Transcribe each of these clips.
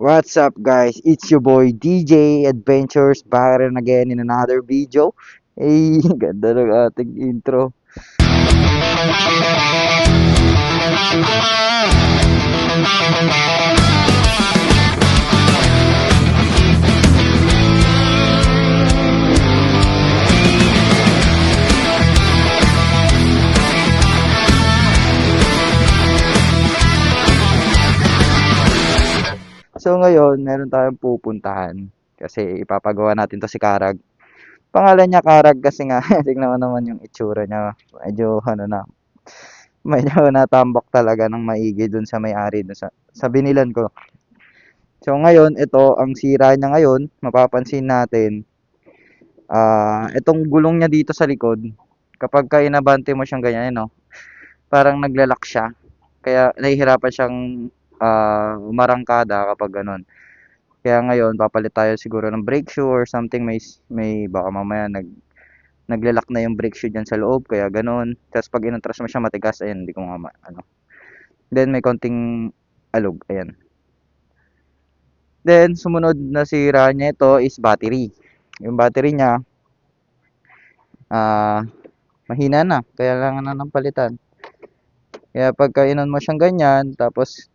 What's up guys? It's your boy DJ Adventures back rin again in another video. Eh, ganda ng ating intro. So ngayon, meron tayong pupuntahan kasi ipapagawa natin to si Karag. Pangalan niya Karag kasi nga, tingnan mo naman yung itsura niya. Medyo ano na, medyo natambak talaga ng maigi dun sa may-ari dun sa binilan ko. So ngayon, ito ang sira niya ngayon, mapapansin natin. Itong gulong niya dito sa likod, kapag ka inabante mo siyang ganyan, no, parang naglalak siya. Kaya nahihirapan siyang umarangkada kapag ganun. Kaya ngayon, papalit tayo siguro ng brake shoe or something. May baka mamaya naglalak na yung brake shoe dyan sa loob. Kaya ganun. Tapos pag inatras mo siya matigas, ayan, hindi ko nga ano. Then may konting alog, ayan. Then, sumunod na sira niya ito is battery. Yung battery niya, mahina na. Kaya lang na ng palitan. Kaya pagka inon mo siyang ganyan, tapos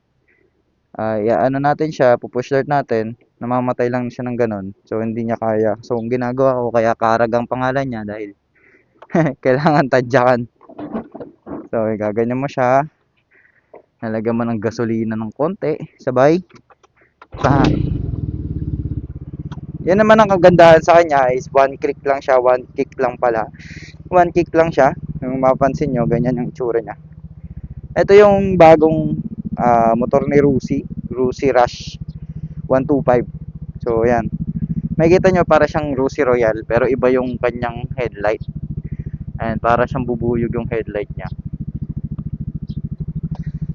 ano natin siya, pupush start natin, namamatay lang siya ng ganun. So, hindi niya kaya. So, ang ginagawa ko, kaya Karag ang pangalan niya dahil kailangan tadyakan. So, gaganyan mo siya. Nalagyan mo ng gasolina ng konti. Sabay. Yan naman ang kagandahan sa kanya is one click lang siya. One kick lang pala. One kick lang siya. Kung mapansin nyo, ganyan yung itsura niya. Ito yung bagong motor ni Rusi Rush 125. So ayan, makikita nyo para siyang Rusi Royal pero iba yung kanyang headlight. Ayan, para siyang bubuyog yung headlight niya.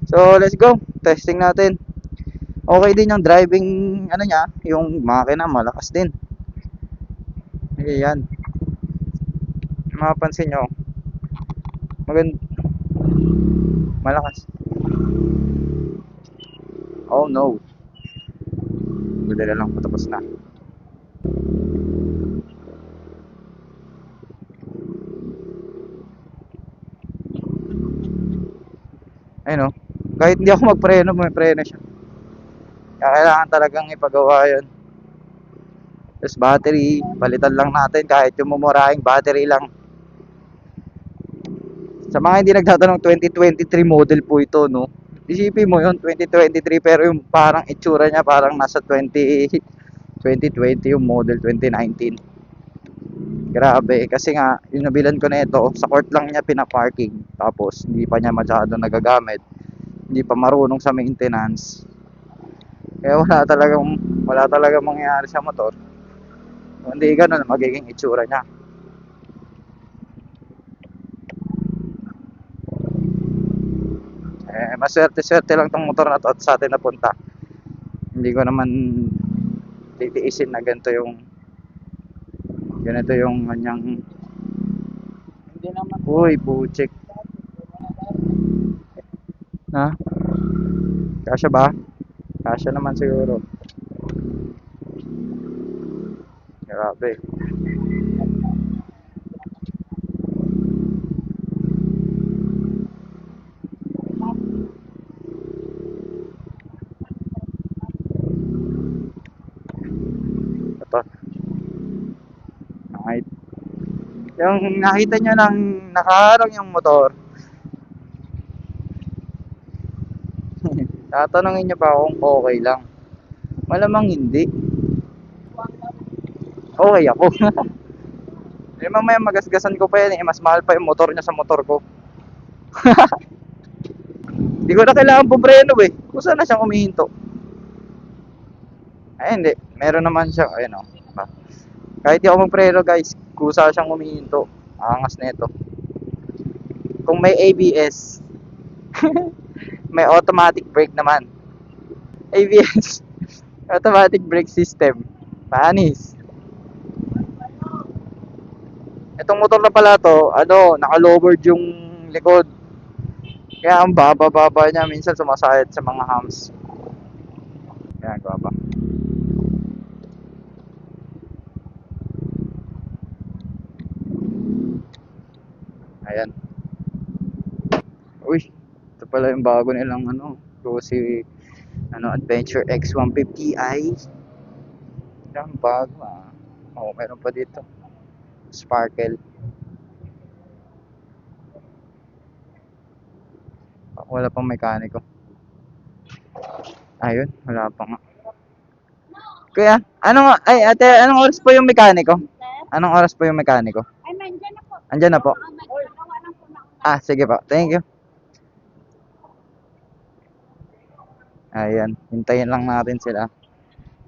So let's go, testing natin. Okay din yung driving ano niya, yung makina malakas din. Ayan, mapapansin nyo malakas. Oh no, madali lang, patapos na. Ayun, kahit hindi ako magpreno, may preno siya. Kaya kailangan talagang ipagawa yun. Tapos battery, palitan lang natin kahit yung mumurahing battery lang. Sa mga hindi nagtatanong, 2023 model po ito, no? Isipin mo yun, 2023, pero yung parang itsura niya parang nasa 2020 yung model 2019. Grabe, kasi nga, yung nabilan ko na ito, sa court lang niya pinaparking. Tapos, hindi pa niya masyado nagagamit. Hindi pa marunong sa maintenance. Kaya wala talagang mangyayari sa motor. Hindi ganun magiging itsura niya. Maswerte-swerte lang tong motor na to at sa atin napunta. Hindi ko naman titiisin na ganito yung kanyang. Hindi naman. Uy, puchik. Ha? Kasya ba? Kasya naman siguro. Grabe. Ito. Alright. Yung nakita nyo nang nakaharang yung motor. Tatanungin nyo pa kung okay lang. Malamang hindi. Okay ako. Mamaya magasgasan ko pa yan eh. Mas mahal pa yung motor niya sa motor ko. Hindi ko na kailangan pupreno eh. Kusa na siyang umihinto. Ay hindi. Meron naman siya. Ayun o. Kahit di ako magpreno guys. Kusa siyang umihinto. Angas na ito. Kung may ABS. May automatic brake naman. ABS. Automatic brake system. Panis. Itong motor na pala to, naka-lowered yung likod. Kaya ang baba-baba niya, minsan sumasayad sa mga humps. Kaya baba. pala yung bago nilang ano, Rosy Adventure X150i. Yan, bago ah. Oo, meron pa dito. Sparkle. Wala pang mekaniko. Ayun, wala pa nga. Kuya, ate, anong oras po yung mekaniko? Anong oras po yung mekaniko? Ay, nandyan na po. Andyan na po. Nagawa lang po na. Ah, sige po. Thank you. Ayan, hintayin lang natin sila.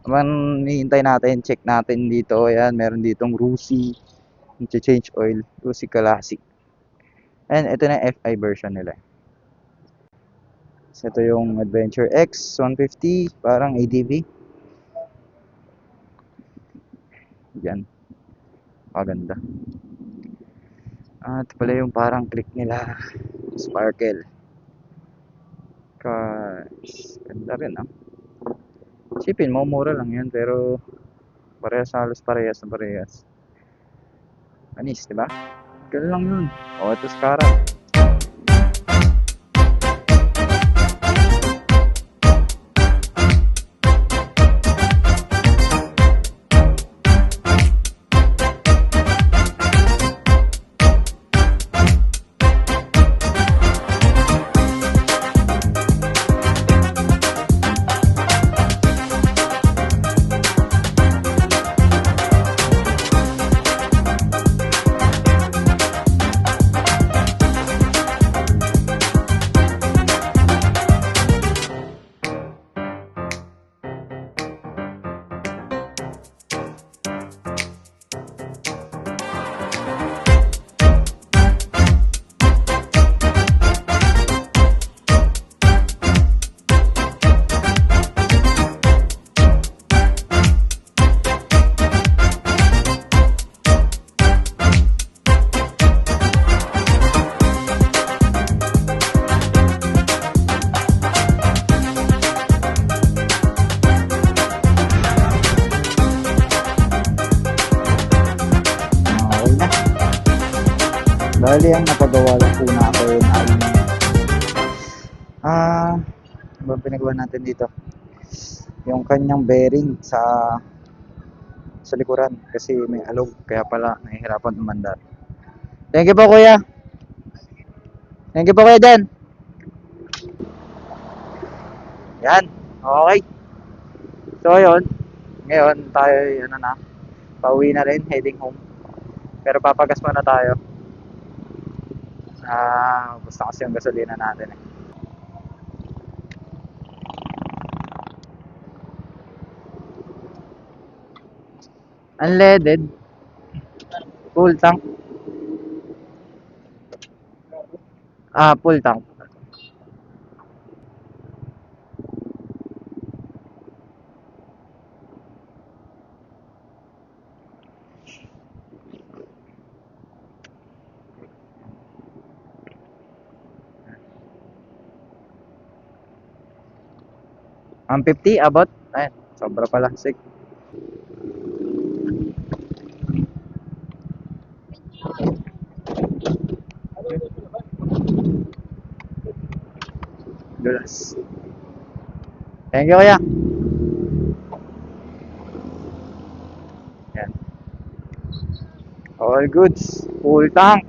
Habang hihintay natin, check natin dito. Ayan, meron ditong Rusi. Change oil. Rusi Classic. Ayan, ito na yung FI version nila. So, ito yung Adventure X 150. Parang ADV. Yan. Maganda. Ito pala yung parang click nila. Sparkle. Cars. Ganda rin ah. Isipin mo, mura lang yan. Pero parehas, halos parehas na parehas. Anis, di ba? Ganun lang yun. Ito Scara. Okay na. Bali, ang napagawa lang po natin ay ano ba pinagawa natin dito? Yung kanyang bearing sa likuran kasi may alog kaya pala nahihirapan umandar. Thank you po kuya. Thank you po kuya Dan. Yan. Okay. So yun. Ngayon tayo pauwi na rin, heading home. Pero papagas muna tayo. Gusto kasi yung gasolina natin eh. Unleaded. Full tank. Full tank. Ang 50 about? Ayun, sobra pala. Sig. Dulas. Thank you kuya. Yan. All goods. Full tank.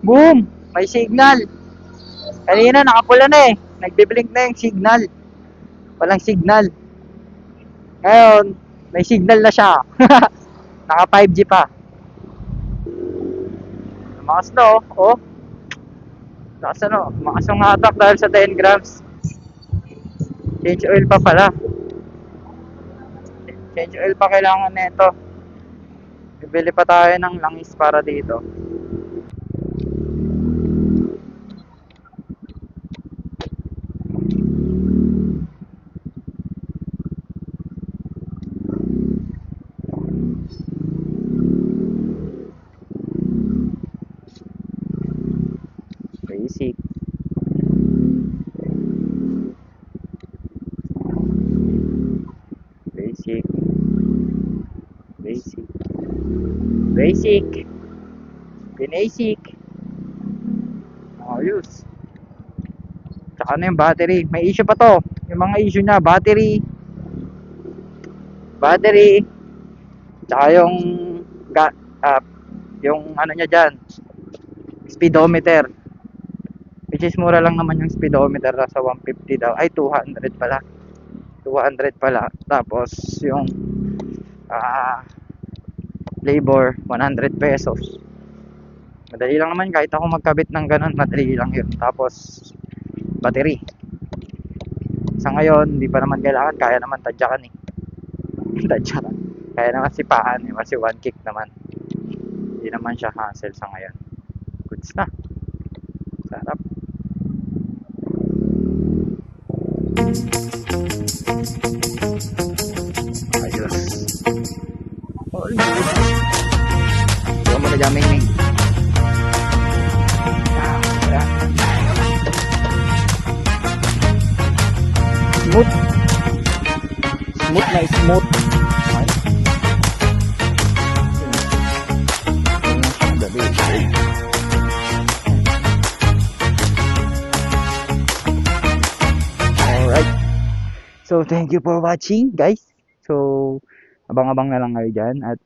Boom! May signal. Kanina nakapula na eh. Nagbiblink na yung signal. Walang signal. Ngayon, may signal na siya. Naka 5G pa. Lumakas na oh. Lumakas lumakas yung hatak dahil sa 10 grams. Change oil pa pala. Change oil pa kailangan nito. Bibili pa tayo ng langis para dito. Basic. Basic. Basic. Basic. Binasic. Ayos. Tsaka ano yung battery. May issue pa to. Yung mga issue niya, battery. Battery. Tsaka yung, ga, ah, yung ano niya dyan, speedometer. Which is mura lang naman yung speedometer. Nasa 150 daw. Ay, 200 pala. 200 pala. Tapos, yung labor, 100 pesos. Madali lang naman kahit ako magkabit ng ganun, madali lang yun. Tapos, battery. Sa ngayon, hindi pa naman kailangan, kaya naman tadyakan eh. Tadyakan. Kaya naman sipaan eh, kasi one kick naman. Hindi naman siya hassle sa ngayon. Goods na. Sarap. Ayos. All good. Ikaw mo na dyan, Ming Ming. Ayan. Smooth. Smooth na smooth. Ay. Alright. So, thank you for watching, guys. So, abang-abang na lang kayo dyan at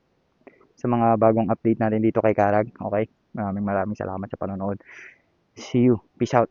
sa mga bagong update natin dito kay Karag. Okay? Maraming salamat sa panonood. See you. Peace out.